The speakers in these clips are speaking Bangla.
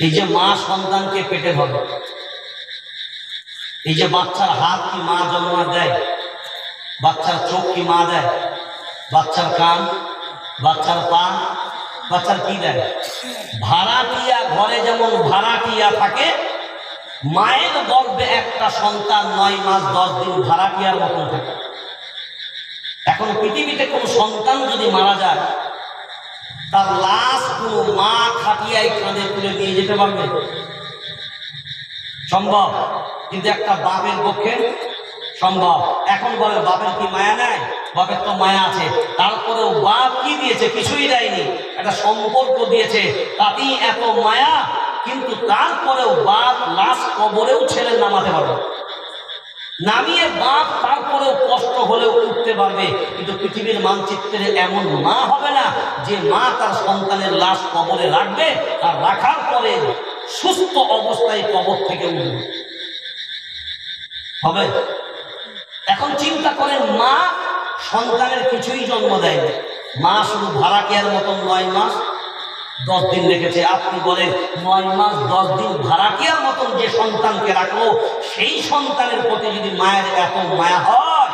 এই যে মা সন্তানকে পেটে ধরে, এই যে বাচ্চার হাত কি মা জন্ম দেয়, বাচ্চার চোখ কি মা দেয়, বাচ্চার কান, বাচ্চার পা, বাচ্চার কি দেয়? ভাড়াটিয়া ঘরে যেমন ভাড়াটিয়া থাকে, মায়ের গর্ভে একটা সন্তান 9 মাস 10 দিন ভাড়াটিয়ার মতন থাকে। এখন পৃথিবীতে কোন সন্তান যদি মারা যায়, তার লাশ কোনো মা খাটিয়ায় কাঁধে তুলে নিয়ে যেতে পারবে? সম্ভব? কিন্তু একটা বাপের পক্ষে সম্ভব। এখন বলে বাপের কি মায়া নেয়? বাপের তো মায়া আছে, তারপরেও বাপ কি দিয়েছে? কিছুই দেয়নি, একটা সম্পর্ক দিয়েছে, তাতেই এত মায়া। কিন্তু তারপরেও বাপ লাশ কবরেও ছেলে নামাতে পারবে, নামিয়ে বাপ তারপরেও কষ্ট হলেও উঠতে পারবে। কিন্তু পৃথিবীর মানচিত্রে এমন মা হবে না যে মা তার সন্তানের লাশ কবরে রাখবে, আর রাখার পরে সুস্থ অবস্থায় কবর থেকে উঠবে, হবে? এখন চিন্তা করেন, মা সন্তানের কিছুই জন্ম দেয়নি, মা শুধু ভাড়াটিয়ার মতন 9 মাস 10 দিন রেখেছে। আপনি বলেন 9 মাস 10 দিন ভাড়াটিয়ার মতন যে সন্তানকে রাখলো, সেই সন্তানের প্রতি যদি মায়ের এত মায়া হয়,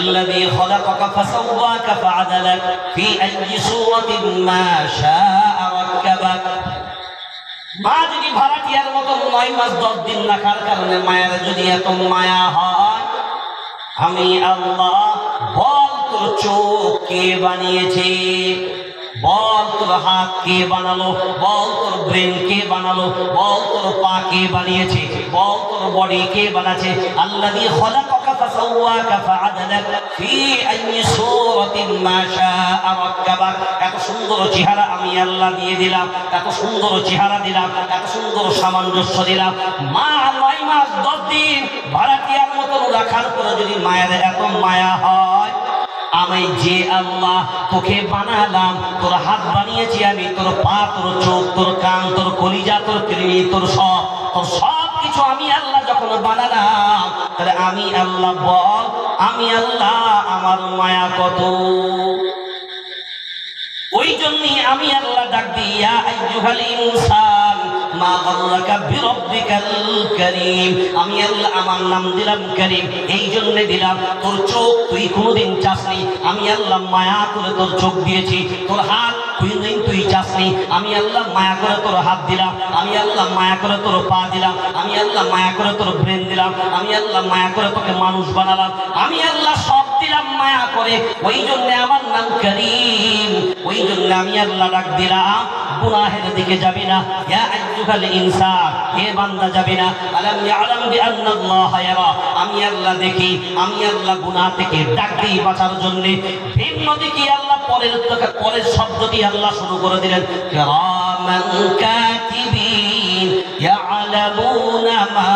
الذي خلقك فسواك فعدلك في أي صورة ما شاء ركبك। মা যদি ভাড়াটিয়ার মতন 9 মাস 10 দিন রাখার কারণে মায়ের যদি এত মায়া হয়, আমি আল্লাহ বল তোর চোখ কে বানিয়েছে, বল তোর হাত কে বানালো, বল তোর ব্রেন কে বানালো, বল তোর পা কে বানিয়েছে, বল তোর বডি কে বানাচ্ছে। আল্লাযী খালাকাকা ফাসাওয়াকা ফাআদালাক ফি আইয়ি সূরাতিন মা শাআ রাক্কাবাক। এত সুন্দর চেহারা আমি আল্লাহ দিয়ে দিলাম, এত সুন্দর চেহারা দিলাম, এত সুন্দর সামঞ্জস্য দিলাম। মা 9 মাস 10 দিন ভাড়াটিয়ার মতন রাখার পরে যদি মায়ের এত মায়া হয়, আমি যে আল্লাহ তোকে বানালাম, তোর হাত বানিয়েছি আমি, তোর পা, তোর চোখ, তোর কান, তোর কলিজা, তোর কৃমি, তোর সব কিছু আমি আল্লাহ যখন বানালাম, তাহলে আমি আল্লাহ বল, আমি আল্লাহ আমার মায়া কত। ওই জন্যই আমি আল্লাহ ডাক দিয়া আইয়ুহাল ইনসান মা গাররাকা বিরাব্বিকাল কারীম। আমি আল্লাহ আমার নাম দিলাম করিম, এই জন্য দিলাম। তোর চোখ তুই কোনোদিন চাসনি, আমি আল্লাহ মায়া করে তোর চোখ দিয়েছি। তোর হাত কোনোদিন তুই চাসনি, আমি আল্লাহ মায়া করে তোর হাত দিলাম। আমি আল্লাহ মায়া করে তোর পা দিলাম। আমি আল্লাহ মায়া করে তোর ব্রেন দিলাম। আমি আল্লাহ মায়া করে তোকে মানুষ বানালাম। আমি আল্লাহ সব দিলাম মায়া করে, ওই জন্য আমার নাম করিম। ওই জন্য আমি আল্লাহ ডাক দিলাম, গুনাহের দিকে যাবি না। ইয়া আইয়ুহাল ইনসান, হে বান্দা যাবি না। আলাম ইয়ালাম বিআন্নাল্লাহা ইয়ারা, আমি আল্লাহ দেখি। আমি আল্লাহ গুনাহ থেকে ডাক দিই বাঁচার জন্য। ভিন্ন দিকে আল্লাহ পরের শব্দ দিয়ে আল্লাহ শুরু করে দিলেন, কিরামান কাতিবিন ইয়ালামুনা মা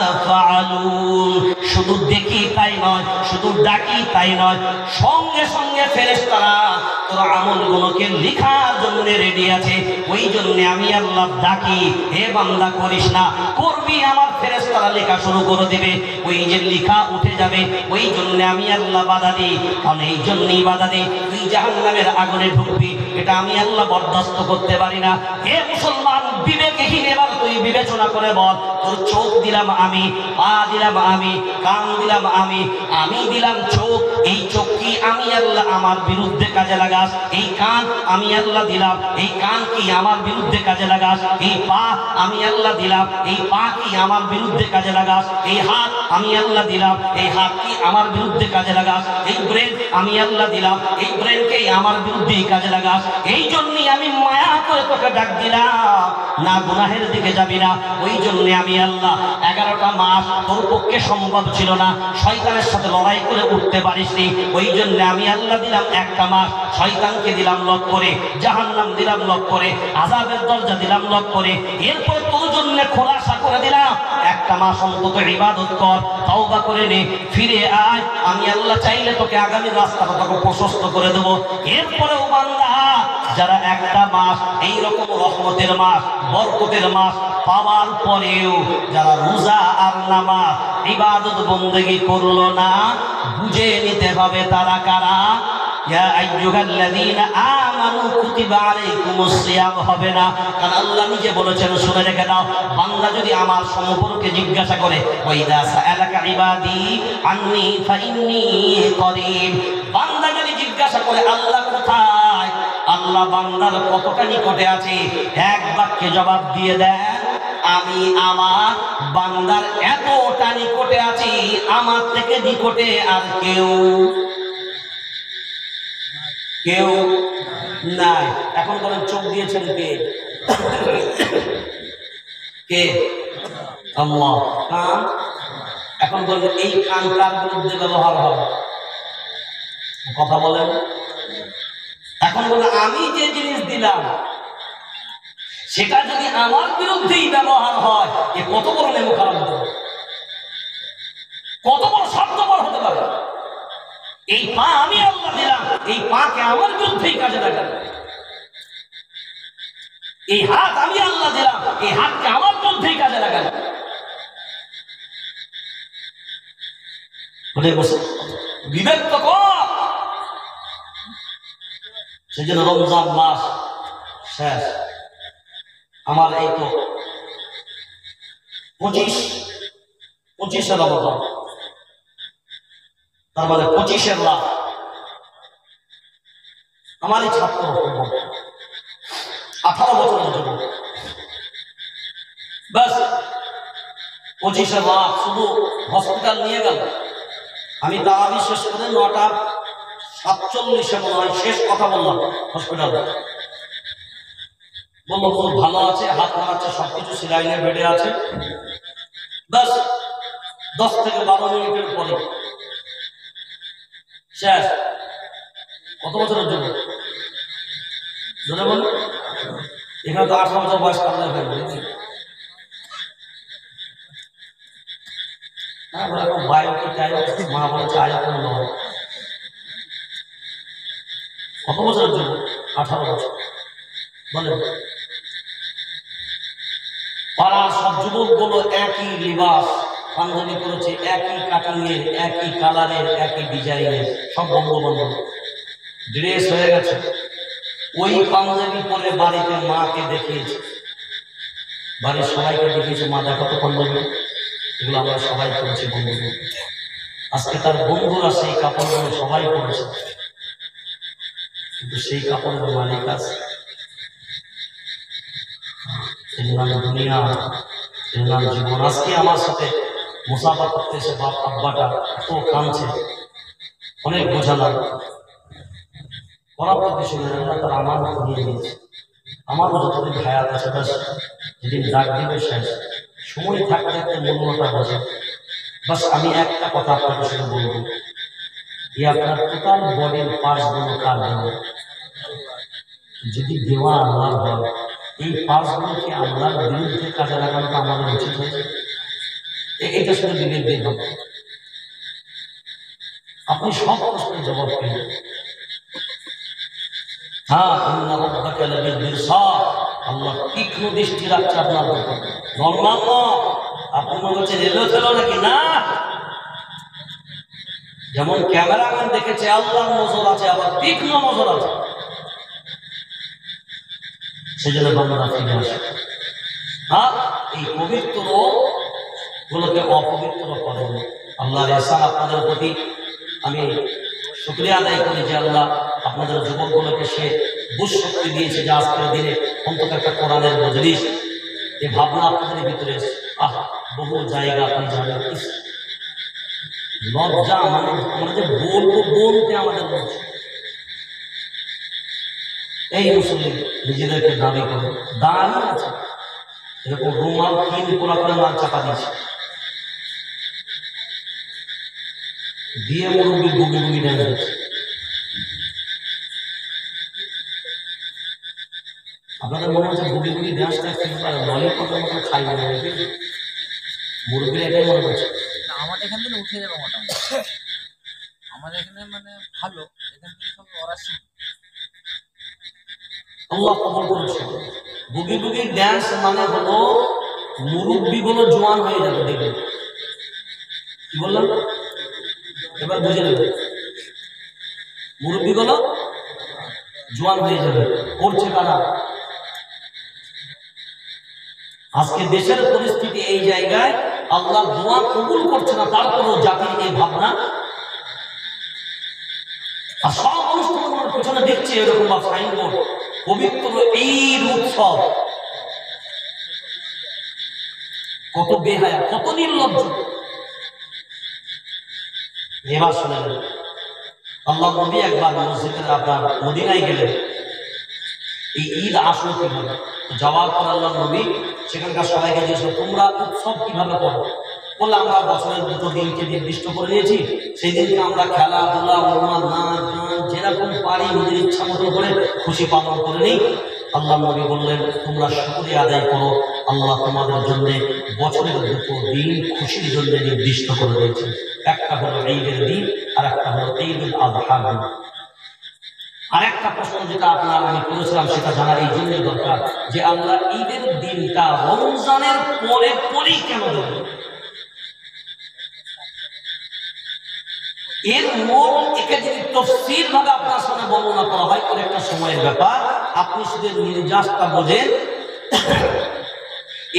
তাফআলুন। শুধু দেখি তাই নয়, শুধু ডাকি তাই নয়, সঙ্গে সঙ্গে ফেরেশতারা তোর আমলগুলোকে লেখার জন্য রেডি আছে। ওই জন্য আমি আল্লাহ ডাকি, হে বান্দা করিস না, করবি আমার ফেরেশতারা লেখা শুরু করে দেবে। ওই যে লেখা উঠে যাবে, ওই জন্য আমি আল্লাহ বাধা দিই। কারণ এই জন্যই বাধা দিই, তুই জাহান্নামের আগুনে ঢুকবি, এটা আমি আল্লাহ বরদাস্ত করতে পারি না। হে মুসলমান বিবেকহীন, এবার তুই বিবেচনা করে বল, তোর চোখ দিলাম আমি, পা দিলাম আমি, কান দিলাম আমি দিলাম চোখ। এই চোখ কি আমি আল্লাহ আমার বিরুদ্ধে কাজে লাগাস? এই কান আমি আল্লাহ দিলাম, এই কান কি আমার বিরুদ্ধে কাজে লাগাস? এই পা আমি আল্লাহ দিলাম, এই পা কি আমার বিরুদ্ধে কাজে লাগাস? এই হাত আমি আল্লাহ দিলাম, এই হাত কি আমার বিরুদ্ধে কাজে লাগাস? এই ব্রেন আমি আল্লাহ দিলাম, এই ব্রেনকে আমার বিরুদ্ধে কাজে লাগাস। এই জন্যই আমি মায়া করে তোকে ডাক দিলাম, না গুনাহের দিকে যাবি না। ওই জন্য আমি আল্লাহ 11টা মাস তোর পক্ষে সম্ভব ছিল না, শয়তানের সাথে লড়াই করে উঠতে পারিসনি। ওই জন্য আমি আল্লাহ দিলাম 1টা মাস, শয়তানকে দিলাম লক করে, জাহান্নাম দিলাম লক করে, আযাবের দরজা দিলাম লক করে। এরপর তোর জন্য খোলাসা করে দিলাম, 1টা মাস অন্তত ইবাদত কর, তওবা করে নে, ফিরে আয়। আমি আল্লাহ চাইলে তোকে আগামী রাস্তাটা তোকে প্রশস্ত করে দেব। এরপরেও বান্দা, যারা 1টা মাস এইরকম রহমতের মাস, বরকতের মাস পাওয়ার পরেও যারা রোজা আর নামাজ ইবাদত বন্দেগী করলো না, বুঝে নিতে হবে তারা কারা। ইয়া আইয়ুহাল্লাযীনা আমানু কুতিবা আলাইকুমুস সিয়াম হবে না, কারণ আল্লাহ নিজে বলেছেন, শুনে রেখে দাও, বান্দা যদি আমার সম্পর্কে জিজ্ঞাসা করে, ওয়াইদা সাআলাকা ইবাদি আন্নী ফাইন্নী করিব, বান্দা যদি জিজ্ঞাসা করে আল্লাহ কোথায়, আল্লাহ বান্দার কতটা নিকটে আছে, এক বাক্যে জবাব দিয়ে দেন, আমি আমার বান্দার এতটা নিকটে আছি, আমার থেকে নিকটে আর কেউ নাই। এখন বলেন চোখ দিয়েছেন কে? কে? আল্লাহ। কান? এখন বলেন এই কান কার বিরুদ্ধে ব্যবহার হবে? কথা বলেন। এখন বলেন আমি যে জিনিস দিলাম সেটা যদি আমার বিরুদ্ধেই ব্যবহার হয়, এ কত বড় নেমো খারাপ হতে পারে, কত বড় স্বার্থপর হতে পারে। এই পা আমি আল্লাহ দিলাম, এই পাকে আমার বিরুদ্ধেই কাজে লাগাবে। এই হাত আমি আল্লাহ দিলাম, এই হাতকে আমার বিরুদ্ধেই কাজে লাগাবে। বিবেক তো কর। সেজন্য রমজান মাস শেষ, আমার এই তো 25 রমজান, তার মানে 25 রাত। আমার এই ছাত্র 18 বছরের যুবক, ব্যাস 25 রাত শুধু হসপিটাল নিয়ে গেল। আমি তারাবি শেষ করে 9:47 মনে হয় শেষ কথা বললাম হসপিটাল। বললো খুব ভালো আছে, হাত মারাচ্ছে, সবকিছু সিলাইনের বেডে আছে। ব্যাস 10 থেকে 12 মিনিটের পরে শেষ। কত বছরের জন্য ধরে বল? এখানে তো 18 বছর বয়স কামড়ে হয়ে গেছে। মা বলেছে কত বছরের জন্য? 18 বছর। বলেন পাড়ার সব যুবক গুলো একই লিবাস পাঞ্জাবি করেছে, একই কাটিংয়ের, একই কালারের, একই ডিজাইনের, সব বন্ধু ড্রেস হয়ে গেছে। ওই পাঞ্জাবি পরে বাড়িতে মাকে দেখিয়েছে, বাড়ির সবাইকে দেখিয়েছে, মা দেখো তো পাঞ্জাবি, এগুলো আমরা সবাই করেছি বন্ধুগুলো। আজকে তার বন্ধুরা সেই কাপড়গুলো সবাই করেছে, কিন্তু সেই কাপড়ের মালিক আছে। দুনিয়া, জীবন। আজকে আমার সাথে মুসাফা করতে এসে বাপ আব্বাটা এত কাঁদছে, অনেক বোঝালাম, করার তো কিছু নেই, তারা আমার নিয়ে নিয়েছে। আমারও যতদিন হায়াত আছে, ব্যাস যেদিন ডাক দিবে শেষ, সময় থাকতে থাকতে মূল্যটা বোঝে। বাস আমি একটা কথা আপনাদের সাথে বলবো, এই আপনার টোটাল বডির পার্টসগুলো কার দেবো? যদি দেওয়া আল্লাহর হয়, এই পার্টসগুলোকে আল্লাহর বিরুদ্ধে কাজে লাগানোটা আমাদের উচিত হয়েছে। এটা শুধু বিবেক দিয়ে হবে। আপনি সব প্রশ্নের জবাব পেলেন। হ্যাঁ, আল্লাহ তীক্ষ্ণ দৃষ্টি রাখছে আপনার উপর। নর্মাল আপনি মনে হচ্ছে রেলও ছিল নাকি? না, যেমন ক্যামেরাম্যান দেখেছে আল্লাহর নজর আছে, আবার তীক্ষ্ণ নজর আছে। সেজন্য বাংলা ফিরে আসে। হ্যাঁ, এই পবিত্র গুলোকে অপবিত্র করেন। আল্লাহর এহসান আপনাদের প্রতি আমি শুকরিয়া আদায় করি যে আল্লাহ আপনাদের যুবকগুলোকে সে বুঝ শক্তি দিয়েছে, যে আজকের দিনে অন্তত একটা কোরআনের মজলিস, এই ভাবনা আপনাদের ভিতরে। বহু জায়গা আপনি জানেন, লজ্জা মানে আমরা যে বলবো, বলতে আমাদের লজ্জা। এই মুসলিম নিজেদেরকে দাবি করে দাঁড়িয়ে আছে, এরকম রুমাল কিন পোড়া করে মাল চাপা দিয়েছে, দিয়ে মুরব্বী বুগি বুগি নেমে গেছে। আপনাদের মনে হচ্ছে বুগি বুগি ড্যান্সটা ললিপপের মতো খাই না, মুরব্বীরা এটাই মনে করছে। আমাদের এখান থেকে উঠে যাবে মোটামুটি, আমাদের এখানে মানে ভালো, এখান থেকে সব ওরা আল্লাহ কবুল করেছে। বুগি বুগি ড্যান্স মানে হলো মুরব্বী গুলো জোয়ান হয়ে যাবে, দেখবে। কি বললাম এবার বুঝে নেবে? মুরব্বী গুলো জোয়ান হয়ে যাবে। করছে কারা? আজকে দেশের পরিস্থিতি এই জায়গায়, আল্লাহ দোয়া কবুল করছে না, তারপরেও জাতির এই ভাবনা। আর সব অনুষ্ঠানের পিছনে দেখছি এরকম বা সাইনবোর্ড, পবিত্র ঈদ উৎসব। কত বেহায়া, কত নির্লজ্জ। এবার শুনেন, আল্লাহ নবী একবার মসজিদের আপনার মদিনায় গেলেন। এই ঈদ আসলো কিভাবে? যাওয়ার পর আল্লাহ নবী সেখানকার সবাইকে জিজ্ঞেস করলেন, তোমরা উৎসব কিভাবে করো? বললে, আমরা বছরের দুটো দিনকে নির্দিষ্ট করে নিয়েছি, সেই দিনকে আমরা খেলাধুলা, নাচ গান যেরকম পারি নিজের ইচ্ছা মতো করে খুশি পালন করে নিই। আল্লাহ নবী বললেন, তোমরা শুকরিয়া আদায় করো, আল্লাহ তোমাদের জন্য বছরের দুটো দিন খুশির জন্য নির্দিষ্ট করে দিয়েছেন। একটা হলো ঈদের দিন, আর একটা হলো ঈদুল আযহা দিন। আর একটা প্রশ্ন যেটা আপনার আমি করেছিলাম, সেটা জানার এই জন্য দরকার যে আমরা ঈদের দিনটা রমজানের পরে পরেই কেন দেব? এর মূল একে যদি তফসিল ভাবে আপনার সামনে বর্ণনা করা হয়, অনেকটা সময়ের ব্যাপার, আপনি শুধু নির্যাসটা বোঝেন।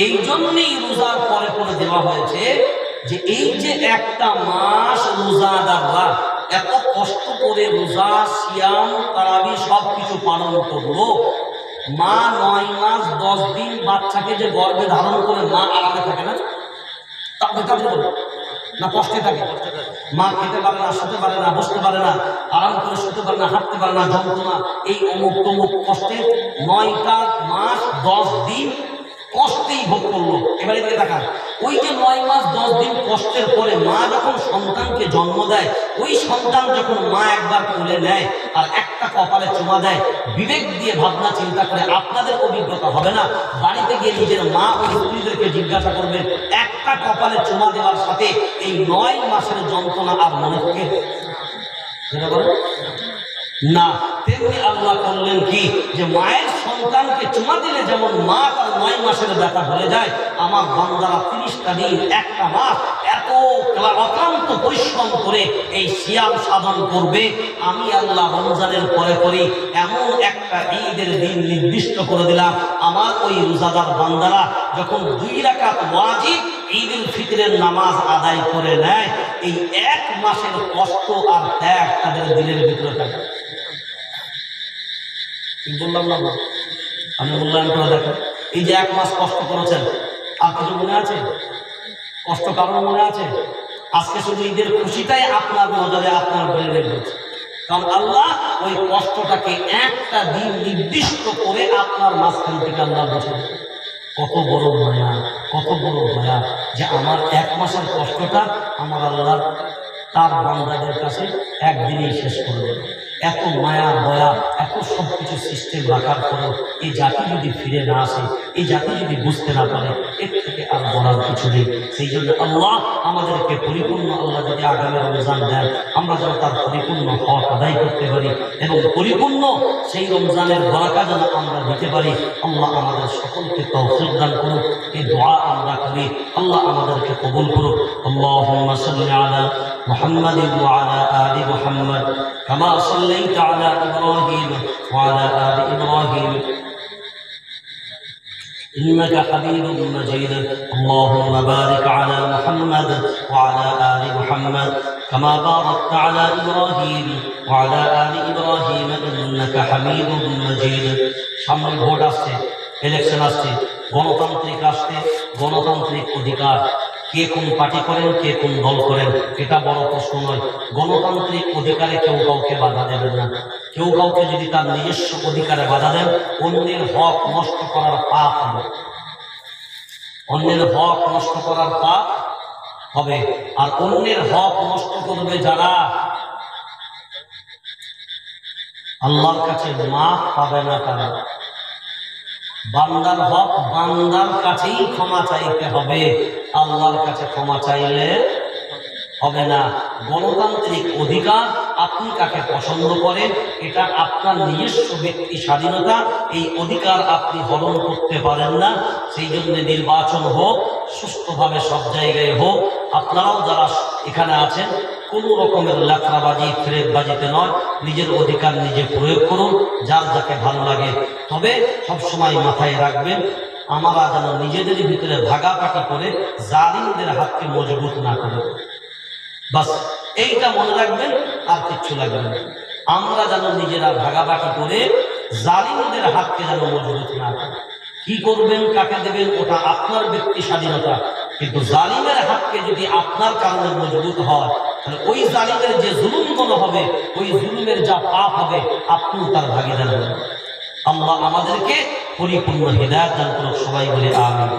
এই জন্যই রোজার পরে পরে দেওয়া হয়েছে যে এই যে একটা মাস রোজাদাররা এত কষ্ট করে রোজা, সিয়াম, তারাবি সবকিছু পালন করলো, মা 9 মাস 10 দিন বাচ্চাকে যে গর্ভে ধারণ করে মা আরামে থাকে না? না কষ্টে থাকে? মা খেতে পারে না, শুতে পারে না, বসতে পারে না, আরাম করে শুতে পারে না, হাঁটতে পারে না, যন্ত্রণা, এই অমুক তমুক কষ্টে 9টা মাস 10 দিন কষ্টেই ভোগ করলো। এবার এদিকে দেখান, ওই যে 9 মাস 10 দিন কষ্টের পরে মা যখন সন্তানকে জন্ম দেয়, ওই সন্তান যখন মা একবার কোলে নেয় আর একটা কপালে চুমা দেয়, বিবেক দিয়ে ভাবনা চিন্তা করে, আপনাদের অভিজ্ঞতা হবে না, বাড়িতে গিয়ে নিজের মা ও স্ত্রীদেরকে জিজ্ঞাসা করবেন, একটা কপালে চুমা দেওয়ার সাথে এই 9 মাসের যন্ত্রণা আর মনে থাকে না? তেমনি আল্লাহ করলেন কি, যে মায়ের সন্তানকে চুমা দিলে যেমন মা তার 9 মাসের ব্যথা ভুলে যায়, আমার বান্দারা 30টা দিন, একটা মাস এত অক্লান্ত পরিশ্রম করে এই সিয়াম সাধন করবে। আমি আল্লাহ রমজানের পরে পরে এমন একটা ঈদের দিন নির্দিষ্ট করে দিলাম, আমার ওই রোজাদার বান্দারা যখন 2 রাকাত ওয়াজিব ঈদুল ফিতরের নামাজ আদায় করে নেয়, এই 1 মাসের কষ্ট আর ত্যাগ তাদের দিলের ভিতরে থাকে। বললাম না, আমি মূল্যায়ন করে দেখেন, এই যে 1 মাস কষ্ট করেছেন, আর কিছু মনে আছে? কষ্ট কারণ মনে আছে? আজকে শুধু ঈদের খুশিটাই আপনার নজরে, আপনার ব্রেনে রয়েছে, কারণ আল্লাহ ওই কষ্টটাকে একটা দিন নির্দিষ্ট করে আপনার মাঝখান থেকে আল্লাহ বসে। কত বড় মায়া, কত বড় দয়া, যে আমার 1 মাসের কষ্টটা আমার আল্লাহ তার বান্দাদের কাছে একদিনেই শেষ করে দেবে। এত মায়া দয়া, এত সব কিছু সিস্টেম রাখার পরেও এই জাতি যদি ফিরে না আসে, এই জাতি যদি বুঝতে না পারে, এর থেকে আর বলার কিছু নেই। সেই জন্য আল্লাহ আমাদেরকে পরিপূর্ণ, আল্লাহ যদি আগামী রমজান দেন, আমরা যেন তার পরিপূর্ণ হক আদায় করতে পারি এবং পরিপূর্ণ সেই রমজানের বরাকা যেন আমরা দিতে পারি। আল্লাহ আমাদের সকলকে তৌফিক দান করুক, এই দোয়া আমরা করি। আল্লাহ আমাদেরকে কবুল করুক। আল্লাহুম্মা সাল্লি আলা মুহাম্মাদ ওয়া আলা আলি মুহাম্মাদ কামা সাল্লাইতা আলা ইব্রাহিম ওয়া আলা আলি ইব্রাহিম إنك حميد مجيد. اللهم بارك على محمد وعلى آل محمد كما باركت على إبراهيم وعلى آل إبراهيم إنك حميد مجيد. সামনে ভোট আসছে, ইলেকশন আসছে, গণতান্ত্রিক আসছে, গণতান্ত্রিক অধিকার। কে কোন পার্টি করেন, কে কোন দল করেন, এটা বড় প্রশ্ন নয়। গণতান্ত্রিক অধিকারে কেউ কাউকে বাধা দেবেন না। কেউ কাউকে যদি তার নিজস্ব অধিকারে বাধা দেন, অন্যের হক নষ্ট করার পাপ হবে, অন্যের হক নষ্ট করার পাপ হবে। আর অন্যের হক নষ্ট করবে যারা, আল্লাহর কাছে মাফ পাবে না তারা। বান্দার হক বান্দার কাছেই ক্ষমা চাইতে হবে, আল্লাহর কাছে ক্ষমা চাইলে হবে না। গণতান্ত্রিক অধিকার, আপনি কাকে পছন্দ করেন এটা আপনার নিজস্ব ব্যক্তি স্বাধীনতা, এই অধিকার আপনি হরণ করতে পারেন না। সেই জন্য নির্বাচন হোক, সুষ্ঠুভাবে সব জায়গায় হোক। আপনারাও যারা এখানে আছেন কোনো রকমের লাফড়াবাজি ফেরেববাজিতে নয়, নিজের অধিকার নিজে প্রয়োগ করুন, যার যাকে ভালো লাগে। তবে সবসময় মাথায় রাখবেন, আমরা যেন নিজেদের ভিতরে ভাগাভাগি করে জালিমদের হাতকে মজবুত না করে। বাস এইটা মনে রাখবেন, আর কিচ্ছু লাগবে না। আমরা যেন নিজেরা ভাগাভাগি করে জালিমদের হাতকে যেন মজবুত না করে। কি করবেন, কাকে দেবেন, ওটা আপনার ব্যক্তি স্বাধীনতা, কিন্তু জালিমের হাতকে যদি আপনার কারণে মজবুত হয়, তাহলে ওই জালিমের যে জুলুমগুলো হবে, ওই জুলুমের যা পাপ হবে, আপনিও তার ভাগীদার হবেন। আল্লাহ আমাদেরকে পরিপূর্ণ হিদায়াত দান করুন। সবাই বলে আমিন।